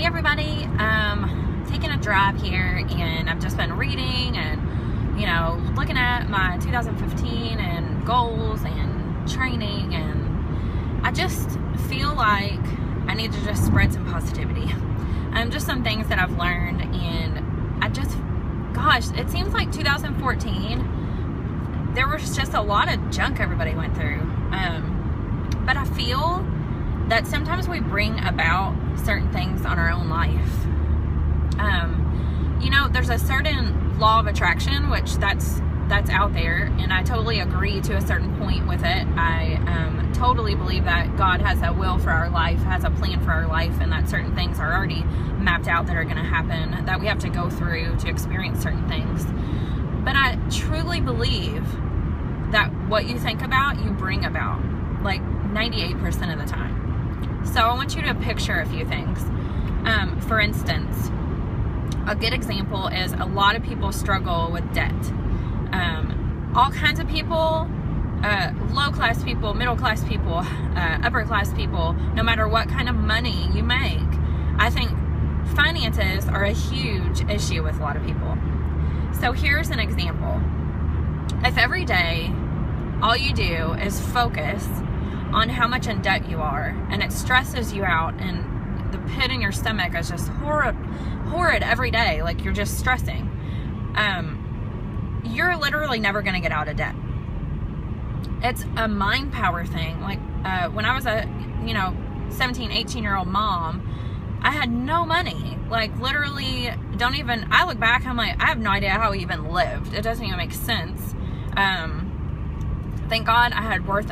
everybody, taking a drive here, and I've just been reading and, looking at my 2015 and goals and training, and I just feel like I need to just spread some positivity. Just some things that I've learned, and gosh, it seems like 2014, there was just a lot of junk everybody went through. But I feel that sometimes we bring about certain things on our own life. There's a certain law of attraction, which that's out there, and I totally agree to a certain point with it. I totally believe that God has a will for our life, has a plan for our life, and that certain things are already mapped out that are going to happen, that we have to go through to experience certain things. But I truly believe that what you think about, you bring about, like 98% of the time. So I want you to picture a few things. For instance, a good example is a lot of people struggle with debt. All kinds of people, low-class people, middle-class people, upper-class people, no matter what kind of money you make, I think finances are a huge issue with a lot of people. So here's an example. If every day all you do is focus on how much in debt you are, and it stresses you out, and the pit in your stomach is just horrid every day, like you're just stressing, you're literally never going to get out of debt. It's a mind power thing. Like when I was a 17, 18-year-old mom, I had no money. Like literally, I look back, I'm like, I have no idea how I even lived. It doesn't even make sense. Thank God I had work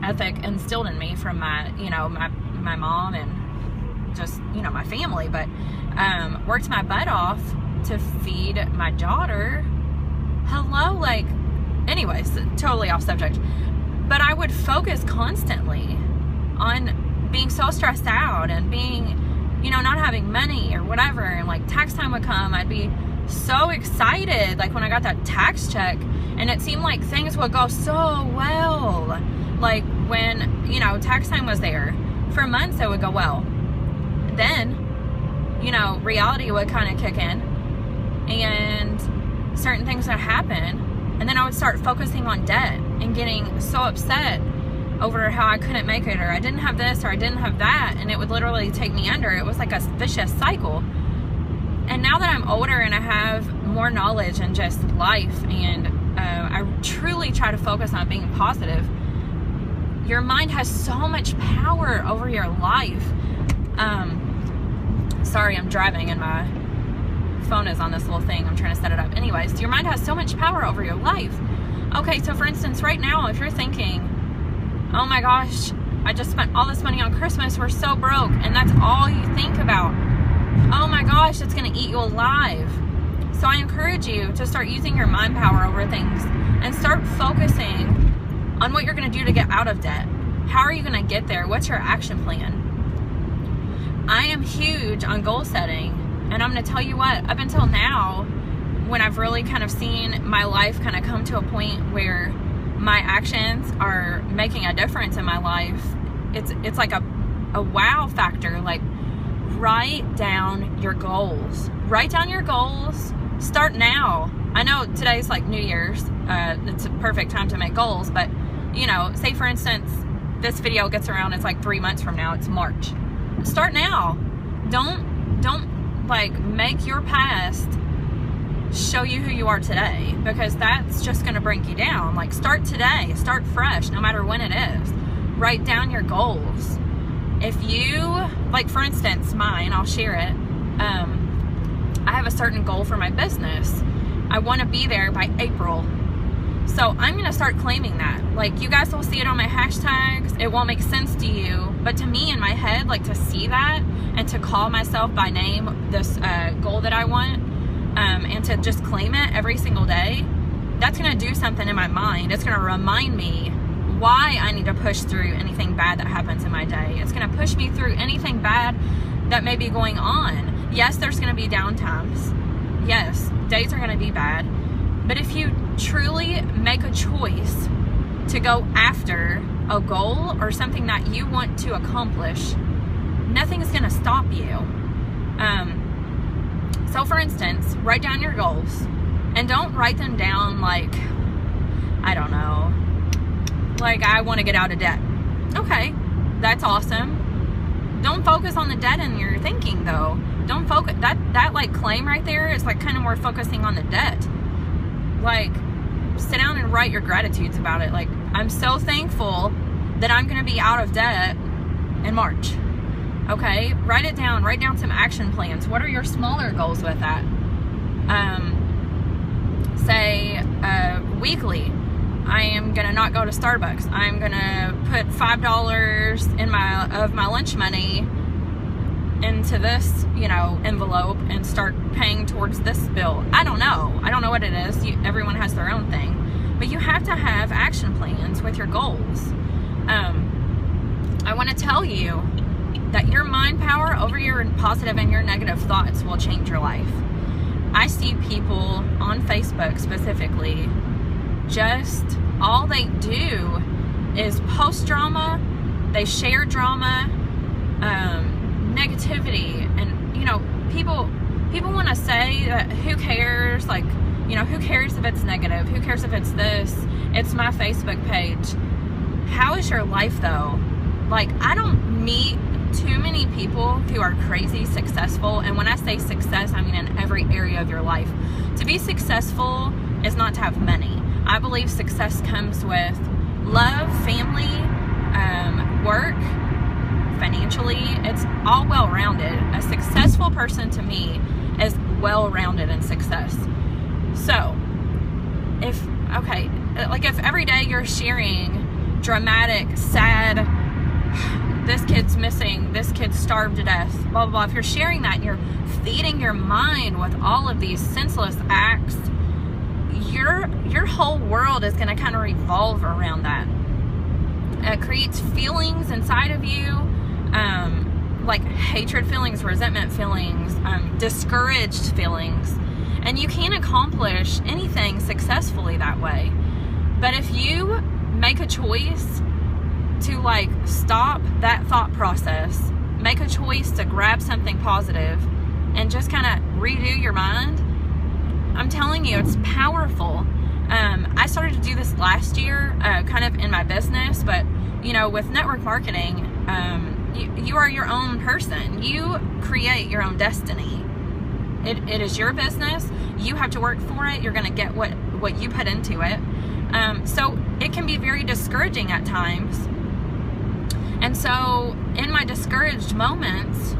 ethic instilled in me from my mom and just, my family, but worked my butt off to feed my daughter. Anyways, totally off subject. But I would focus constantly on being so stressed out and being, not having money or whatever. And like tax time would come, I'd be so excited, like when I got that tax check, and it seemed like things would go so well. Like when, tax time was there, for months it would go well. Then, reality would kind of kick in, and certain things would happen, and then I would start focusing on debt and getting so upset over how I couldn't make it, or I didn't have this, or I didn't have that, and it would literally take me under. It was like a vicious cycle. And now that I'm older and I have more knowledge in just life, and I truly try to focus on being positive, your mind has so much power over your life. Sorry, I'm driving and my phone is on this little thing. I'm trying to set it up. Anyways, your mind has so much power over your life. Okay, so for instance, right now, if you're thinking, oh my gosh, I just spent all this money on Christmas, we're so broke, and that's all you think about, oh my gosh, it's going to eat you alive. So I encourage you to start using your mind power over things and start focusing on what you're going to do to get out of debt. How are you going to get there? What's your action plan? I am huge on goal setting, and I'm going to tell you what, up until now, when I've really kind of seen my life kind of come to a point where my actions are making a difference in my life, it's like a wow factor. Like, write down your goals. Write down your goals. Start now. I know today's like New Year's. It's a perfect time to make goals, but say for instance, this video gets around, it's like 3 months from now, it's March. Start now. Don't like make your past show you who you are today, because that's just going to bring you down. Like, start today. Start fresh, no matter when it is. Write down your goals. If you, like for instance, mine, I'll share it. I have a certain goal for my business. I want to be there by April. So I'm going to start claiming that. Like, you guys will see it on my hashtags. It won't make sense to you, but to me in my head, like, to see that and to call myself by name, this goal that I want, and to just claim it every single day, that's going to do something in my mind. It's going to remind me why I need to push through anything bad that happens in my day. It's going to push me through anything bad that may be going on. Yes, there's going to be down times. Yes, days are going to be bad. But if you truly make a choice to go after a goal or something that you want to accomplish, nothing is going to stop you. So for instance, write down your goals, and don't write them down like, I don't know, like I want to get out of debt. Okay, that's awesome. Don't focus on the debt in your thinking though. Don't focus, that like claim right there is like kind of more focusing on the debt. Like, sit down and write your gratitudes about it. Like, I'm so thankful that I'm going to be out of debt in March. Okay, write it down. Write down some action plans. What are your smaller goals with that? Say weekly, I am gonna not go to Starbucks. I'm gonna put $5 in my lunch money into this, you know, envelope and start paying towards this bill. I don't know what it is. Everyone has their own thing, but you have to have action plans with your goals. I want to tell you that your mind power over your positive and your negative thoughts will change your life. I see people on Facebook specifically, just all they do is post drama, they share drama, negativity, and you know, people want to say that who cares, like, you know, who cares if it's negative, who cares if it's this, it's my Facebook page. How is your life though? Like, I don't meet too many people who are crazy successful, and when I say success, I mean in every area of your life. To be successful is not to have money. I believe success comes with love, family, work, financially. It's all well-rounded. A successful person to me is well-rounded in success. So, if every day you're sharing dramatic, sad, this kid's missing, this kid's starved to death, blah, blah, blah. If you're sharing that and you're feeding your mind with all of these senseless acts, your whole world is going to kind of revolve around that. It creates feelings inside of you, like hatred feelings, resentment feelings, discouraged feelings. And you can't accomplish anything successfully that way. But if you make a choice to like stop that thought process, make a choice to grab something positive and just kind of redo your mind, I'm telling you, it's powerful. I started to do this last year, kind of in my business, but you know, with network marketing, you are your own person. You create your own destiny. It is your business. You have to work for it. You're going to get what you put into it. So it can be very discouraging at times. And so in my discouraged moments,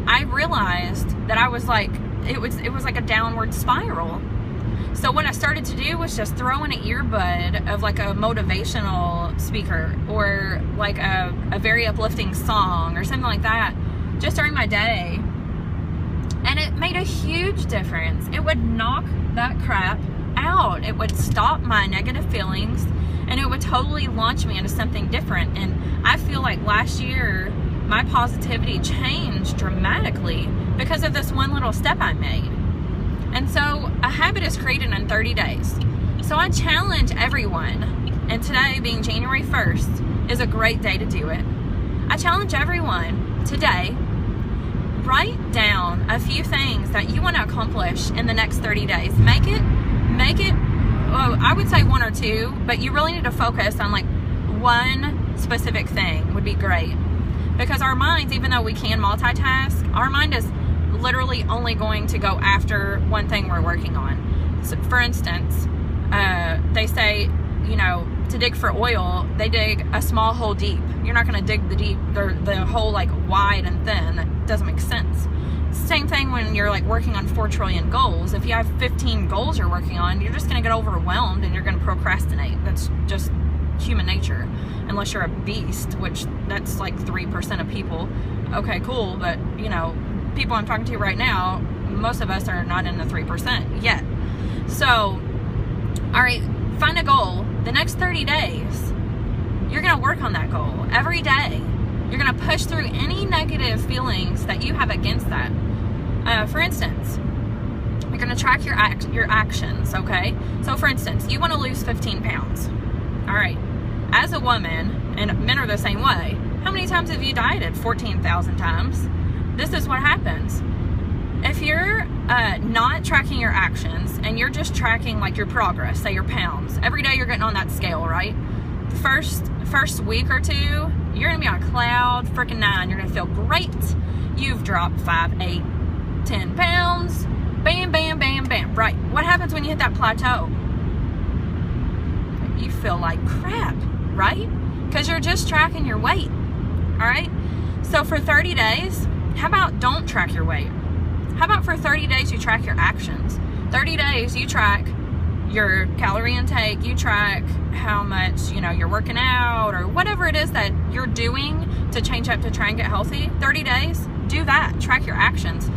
I realized that I was like, it was like a downward spiral. So what I started to do was just throw in an earbud of like a motivational speaker or like a very uplifting song or something like that just during my day. And it made a huge difference. It would knock that crap out. It would stop my negative feelings, and it would totally launch me into something different. And I feel like last year, my positivity changed dramatically because of this one little step I made. And so a habit is created in 30 days. So I challenge everyone, and today being January 1st is a great day to do it. I challenge everyone today, write down a few things that you want to accomplish in the next 30 days. Make it, well, I would say one or two, but you really need to focus on like one specific thing would be great. Because our minds, even though we can multitask, our mind is literally only going to go after one thing we're working on. So for instance, they say, you know, to dig for oil, they dig a small hole deep. You're not going to dig the hole like wide and thin. That doesn't make sense. Same thing when you're like working on 4 trillion goals. If you have 15 goals you're working on, you're just going to get overwhelmed and you're going to procrastinate. That's just human nature, unless you're a beast, which that's like 3% of people. Okay, cool, but you know, people I'm talking to right now, most of us are not in the 3% yet. So, all right, find a goal. The next 30 days, you're going to work on that goal every day. You're going to push through any negative feelings that you have against that. For instance, you're going to track your actions, okay? So for instance, you want to lose 15 pounds. All right. As a woman, and men are the same way, how many times have you dieted? 14,000 times. This is what happens. if you're not tracking your actions and you're just tracking like your progress, say your pounds, every day you're getting on that scale, right? The first week or two, you're gonna be on cloud freaking 9. You're gonna feel great. You've dropped 5, 8, 10 pounds. Bam, bam, bam, bam. Right. What happens when you hit that plateau? You feel like crap, right? Because you're just tracking your weight. All right. So for 30 days, how about don't track your weight? How about for 30 days you track your actions? 30 days you track your calorie intake, you track how much, you're working out or whatever it is that you're doing to change up to try and get healthy. 30 days, do that. Track your actions.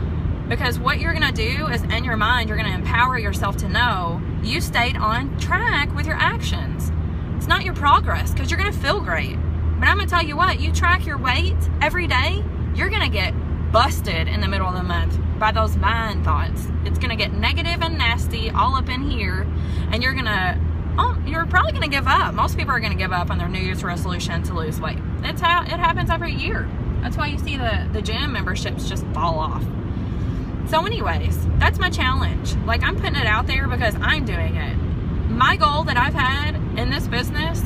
Because what you're going to do is, in your mind, you're going to empower yourself to know you stayed on track with your actions. It's not your progress, because you're going to feel great. But I'm going to tell you what, you track your weight every day, you're going to get busted in the middle of the month by those mind thoughts. It's going to get negative and nasty all up in here, and you're probably going to give up. Most people are going to give up on their New Year's resolution to lose weight. It's how it happens every year. That's why you see the gym memberships just fall off. So anyways, that's my challenge. Like, I'm putting it out there because I'm doing it. My goal that I've had in this business,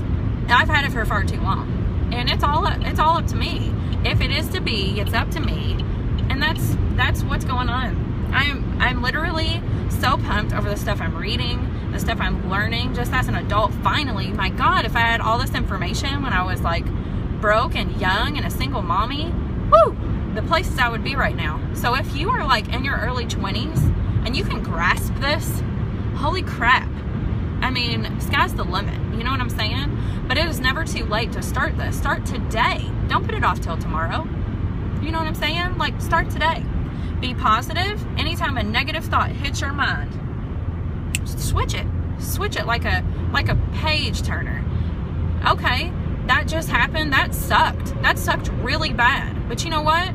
I've had it for far too long. And it's all up to me. If it is to be, it's up to me. And that's what's going on. I'm literally so pumped over the stuff I'm reading, the stuff I'm learning just as an adult. Finally, my God, if I had all this information when I was like broke and young and a single mommy, whoo! The places I would be right now. So if you are like in your early 20s and you can grasp this, holy crap. I mean, sky's the limit. You know what I'm saying? But it is never too late to start this. Start today. Don't put it off till tomorrow. You know what I'm saying? Like, start today. Be positive. Anytime a negative thought hits your mind, switch it. Switch it like a page turner. Okay, that just happened. That sucked. That sucked really bad. But you know what?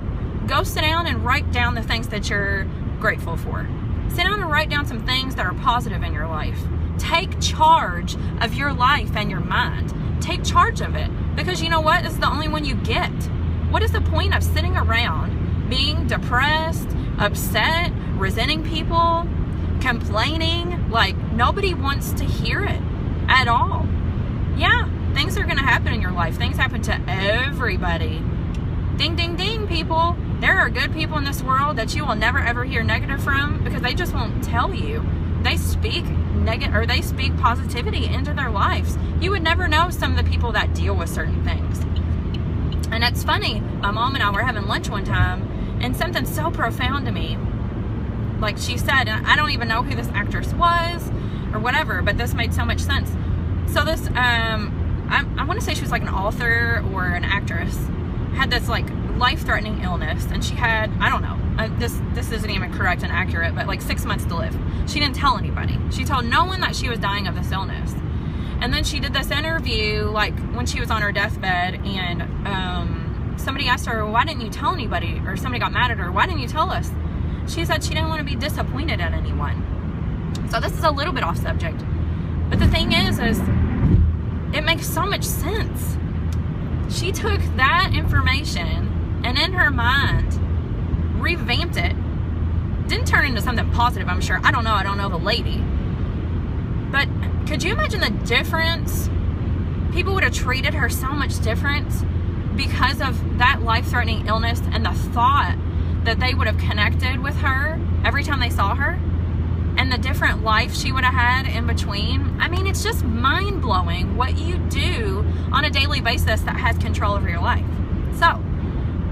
Go sit down and write down the things that you're grateful for. Sit down and write down some things that are positive in your life. Take charge of your life and your mind. Take charge of it. Because you know what? It's the only one you get. What is the point of sitting around being depressed, upset, resenting people, complaining? Like, nobody wants to hear it at all. Yeah, things are going to happen in your life. Things happen to everybody. Ding, ding, ding, people. There are good people in this world that you will never ever hear negative from because they just won't tell you. They speak they speak positivity into their lives. You would never know some of the people that deal with certain things. And it's funny, my mom and I were having lunch one time, and something so profound to me. Like she said, and I don't even know who this actress was or whatever, but this made so much sense. So this, I want to say she was like an author or an actress, had this like life-threatening illness, and she had, I don't know, this isn't even correct and accurate, but like 6 months to live. She didn't tell anybody. She told no one that she was dying of this illness. And then she did this interview like when she was on her deathbed, and somebody asked her, why didn't you tell anybody? Or somebody got mad at her, why didn't you tell us? She said she didn't want to be disappointed at anyone. So this is a little bit off subject, but the thing is it makes so much sense. She took that information and in her mind revamped it. Didn't turn into something positive, I'm sure. I don't know the lady. But could you imagine the difference? People would have treated her so much different because of that life-threatening illness and the thought that they would have connected with her every time they saw her, and the different life she would have had in between. I mean, it's just mind-blowing what you do on a daily basis that has control over your life. So,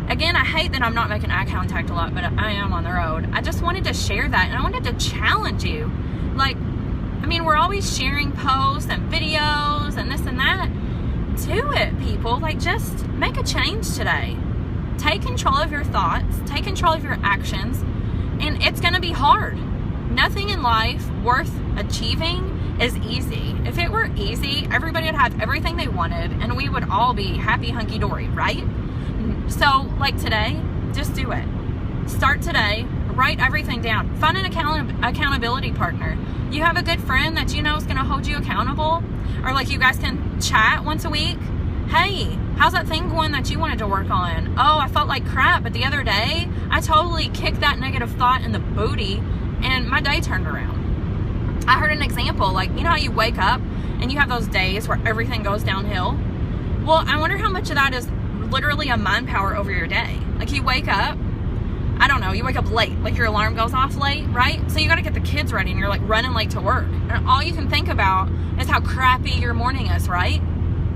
again, I hate that I'm not making eye contact a lot, but I am on the road. I just wanted to share that, and I wanted to challenge you. Like, I mean, we're always sharing posts and videos and this and that. Do it, people. Like, just make a change today. Take control of your thoughts. Take control of your actions. And it's going to be hard. Nothing in life worth achieving is easy. If it were easy, everybody would have everything they wanted, and we would all be happy, hunky-dory, right? So, like today, just do it. Start today. Write everything down. Find an accountability partner. You have a good friend that you know is going to hold you accountable, or like you guys can chat once a week. Hey, how's that thing going that you wanted to work on? Oh, I felt like crap, but the other day I totally kicked that negative thought in the booty and my day turned around. I heard an example, like, you know how you wake up and you have those days where everything goes downhill? Well, I wonder how much of that is literally a mind power over your day. Like, you wake up, I don't know, you wake up late, like your alarm goes off late, right? So you got to get the kids ready and you're like running late to work. And all you can think about is how crappy your morning is, right?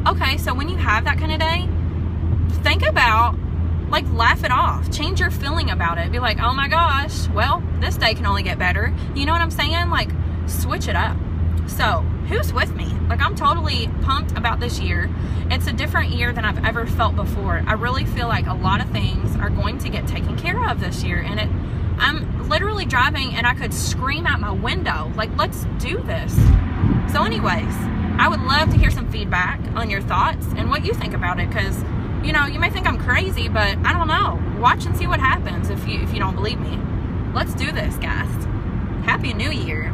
Okay, so when you have that kind of day, think about, like, laugh it off. Change your feeling about it. Be like, oh my gosh, well, this day can only get better. You know what I'm saying? Like, switch it up. So, who's with me? Like, I'm totally pumped about this year. It's a different year than I've ever felt before. I really feel like a lot of things are going to get taken care of this year. And I'm literally driving and I could scream out my window, like, let's do this. So anyways, I would love to hear some feedback on your thoughts and what you think about it. Because, you know, you may think I'm crazy, but I don't know. Watch and see what happens if you don't believe me. Let's do this, guys. Happy New Year.